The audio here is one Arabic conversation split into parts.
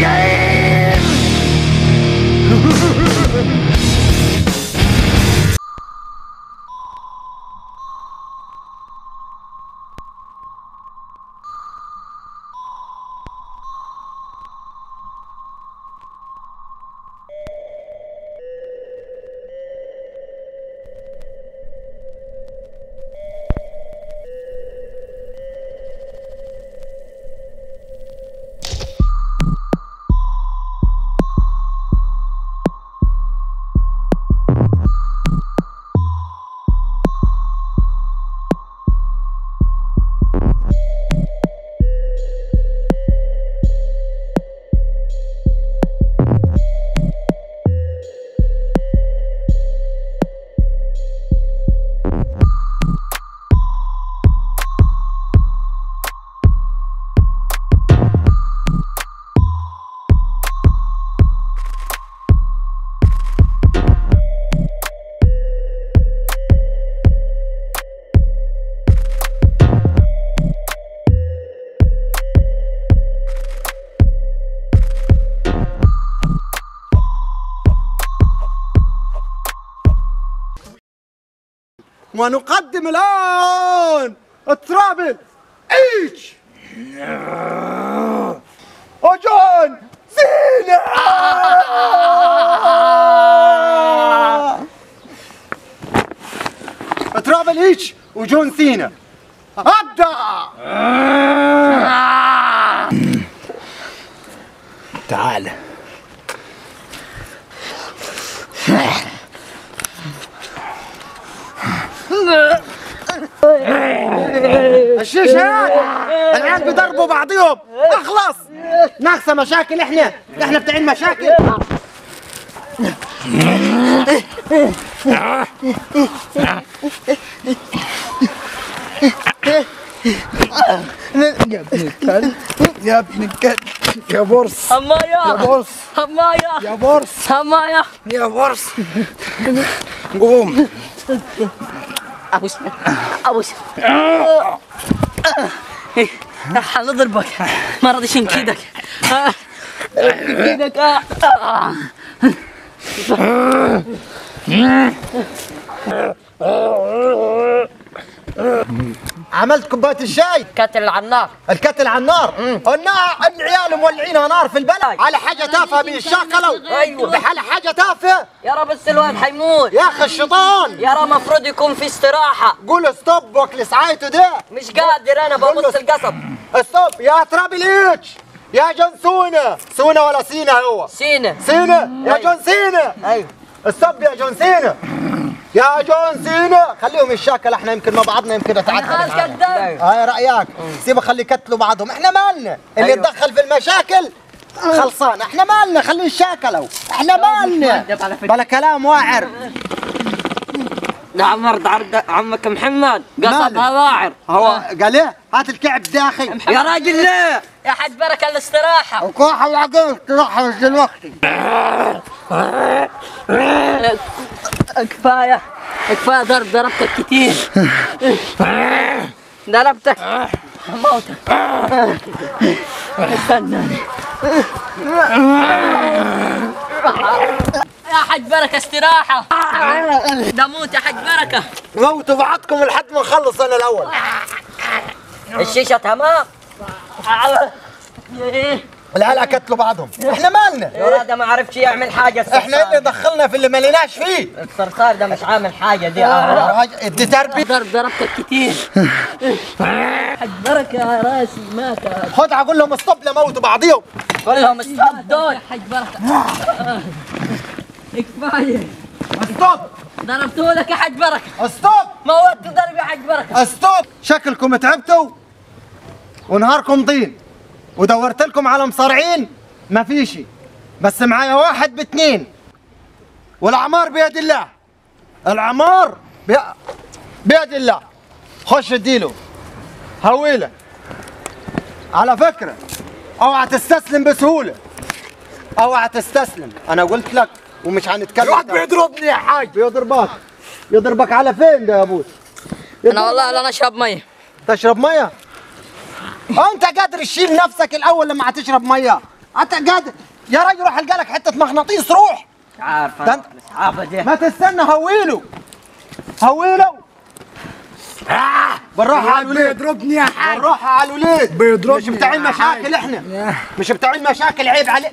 جايين. ونقدم الآن الترابل إيش وجون سينا. ترابل إيش وجون سينا. أبدأ. تعال. الشيشات العيال بيضربوا بعضهم. اخلص ناقصه مشاكل. احنا بتاعين مشاكل. يا ابن الكلب يا ابن الكلب يا بورس حماية يا بورس حماية يا بورس حماية يا بورس. قوم. أبوس أبوس حنضربك ما رضيش نكيدك نكيدك. عملت كوبايه الشاي. كتل على النار. الكتل على النار. العيال مولعينها نار في البلد على حاجه تافهه بيشاقلوا. أيوة. بحال حاجه تافهه. يا بس الواد حيموت. يا اخي الشيطان. يا مفروض يكون في استراحة. قول ستوب وكل ساعته ده. مش قادر أنا ببص القصب. ستوب يا ترابل إيش يا جون سونا ولا سينا. هو سينا يا جون سينا. أيوه ستوب يا جون سينا. يا جون سينا خليهم يشاكل. احنا يمكن مع بعضنا يمكن نتعدل. كذاب. هاي رأيك. سيبه خلي يقتلوا بعضهم. احنا مالنا اللي أيوة. يتدخل في المشاكل خلصان. احنا مالنا خليه يشاكلوا. احنا مالنا بلا كلام واعر. ده عمك محمد قصبها واعر. هو قال ايه هات الكعب داخل. يا راجل ليه يا حاج بركة الاستراحة. وكوحة العقل استراحة مش دلوقتي. كفاية ضربتك كتير. ضربتك موتك. استنى يا حاج بركة استراحة. ده موت يا حاج بركة. موتوا بعضكم لحد ما نخلص انا الاول. الشيشة تمام. العيال قتلوا بعضهم. احنا مالنا. الولد ده ما عرفش يعمل حاجة. احنا اللي دخلنا في اللي ما لناش فيه. الصرصار ده مش عامل حاجة. دي تربية. ضربتك كتير. حاج بركة يا راسي مات. خد اقول لهم ستوب لموتوا بعضيهم. كلهم استوب دول. حج بركة كفاية. ستوب. ضربته لك يا حج بركة. ستوب. موتت ضرب يا حج بركة. ستوب. شكلكم تعبتوا ونهاركم طين ودورت لكم على مصارعين ما فيش. بس معايا واحد باثنين والاعمار بيد الله. الاعمار بيد الله. خش اديله هويله. على فكره اوعى تستسلم بسهوله. اوعى تستسلم. انا قلت لك ومش هنتكلم. الواد بيضربني يا حاج. يضربك على فين ده يا ابوي؟ انا والله لا اشرب ميه. تشرب ميه؟ انت قادر تشيل نفسك الاول لما هتشرب ميه. انت قاعد يا راجل روح القى لك حته مغناطيس روح. عارف ده انت الاسعافه دي. ما تستنى هويله بالراحه على الوليد. بيضربني يا حاج. بالراحه على الوليد. بيضربني مش بتاعين مشاكل احنا. مش بتاعين مشاكل. عيب عليك.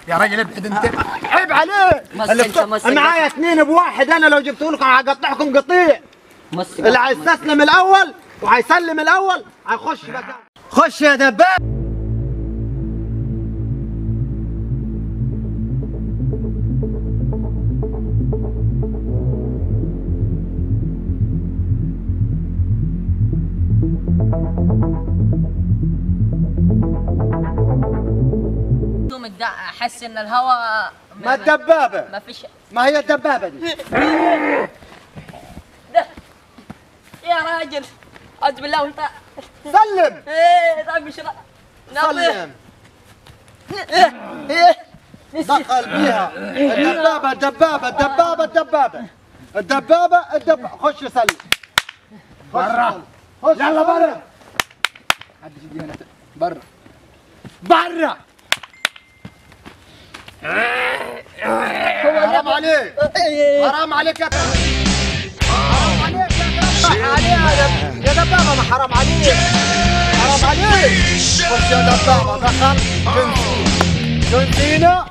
يا راجل ابعد انت. عيب عليك. مسك معايا 2 بواحد، انا لو جبت لكم هقطعكم قطيع. اللي هيستسلم الاول وهيسلم الاول هيخش مكان. خش يا دباب. احس ان الهواء ما الدبابه ما فيش. ما هي الدبابه دي. يا راجل اعوذ بالله وانت سلم. طيب مش سلم. دخل بيها الدبابه. خش سلم. برا. خش يلا برا. حد يجي هنا برا. برا. حرام عليك. حرام عليك يا حرام عليك يا دبابه. ما حرام عليك. حرام عليك. خش يا دبابه. دخل جون سينا.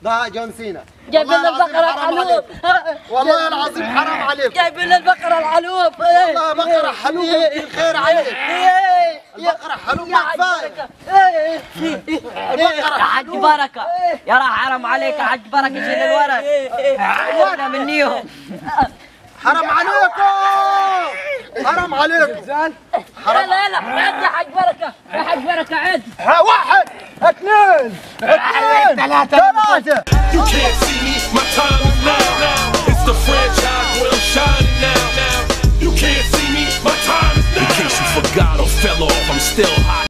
لا جون سينا. جايب لنا البقرة الحلوب. والله العظيم حرام عليك. جايب لنا البقرة الحلوب. والله بقرة حلوب الخير عليك. البقرة حلوب كفاية. يا حاج بركة يا راح حرام عليك يا حاج بركة. شيل الورق وانا منيهم. حرام عليكم. حرام عليكم. لا لا لا عد يا حاج بركة. يا حاج بركة عد. 1 2 3. You can't see me, my time is now. It's the franchise where I'm shining now. You can't see me, my time is now. In case you forgot or fell off, I'm still